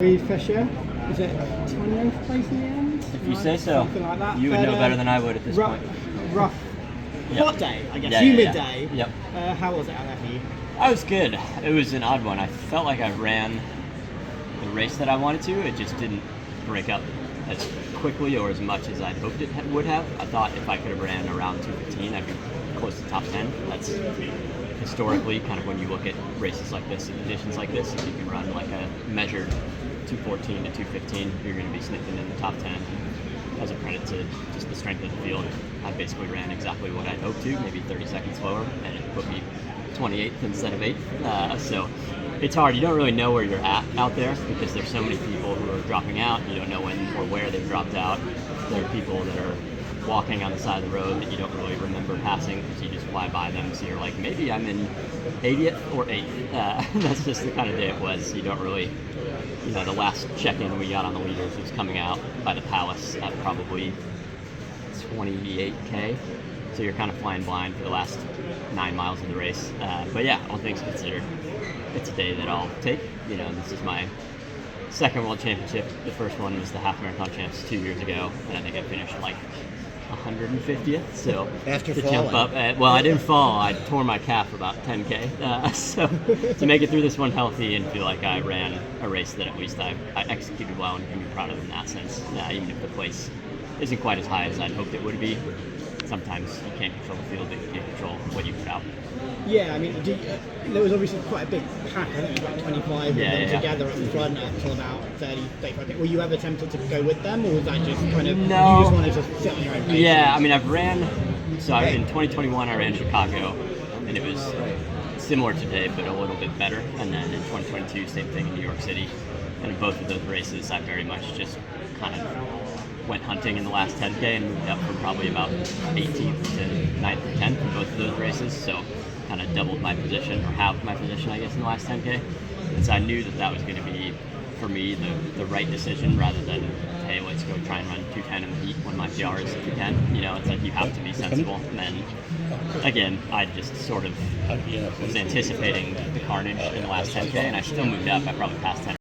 Fischer, is it 28th place in the end? If you say so. Something like that. You would know better than I would at this point. Rough, Yep. hot day, I guess, Yeah, humid day. Yep. How was it out there for you? I was good. It was an odd one. I felt like I ran the race that I wanted to. It just didn't break up as quickly or as much as I'd hoped it would have. I thought if I could have ran around 2:15, I'd be close to top 10. That's historically kind of when you look at races like this and conditions like this, if you can run like a measured 2:14 to 2:15, you're going to be sniffing in the top 10. As a credit to just the strength of the field, I basically ran exactly what I'd hoped to, maybe 30 seconds slower, and it put me 28th instead of 8th. So it's hard. You don't really know where you're at out there because there's so many people who are dropping out. You don't know when or where they've dropped out. There are people that are walking on the side of the road that you don't really remember passing because you just fly by them. So you're like, maybe I'm in 80th or 8th. That's just the kind of day it was. You don't really, the last check-in we got on the leaders was coming out by the Palace at probably 28K. So you're kind of flying blind for the last 9 miles of the race. But yeah, all things considered, it's a day that I'll take. This is my second World Championship. The first one was the half marathon champs 2 years ago, and I think I finished like 150th. So after to falling. jump up, I didn't fall. I tore my calf about 10K. So to make it through this one healthy and feel like I ran a race that at least I executed well and can be proud of in that sense. Even if the place isn't quite as high as I'd hoped it would be. Sometimes you can't control the field, but you can control what you put out. Yeah, I mean, there was obviously quite a big pack. I think it was like 25 of them together at the front until about 30, 35. Were you ever tempted to go with them, or was that just kind of, no, you just wanted to sit on your own pace? Yeah, I mean, I've ran, in 2021 I ran Chicago, and it was similar today, but a little bit better. And then in 2022, same thing in New York City. And in both of those races, I very much just kind of went hunting in the last 10K and moved up from probably about 18th to 9th or 10th in both of those races. So kind of doubled my position, or halved my position, I guess, in the last 10K. And so I knew that was going to be, for me, the right decision rather than, hey, let's go try and run 2:10 in the heat when my PR is 2:10. It's like you have to be sensible. And then, again, I just sort of was anticipating the carnage in the last 10K, and I still moved up. I probably passed 10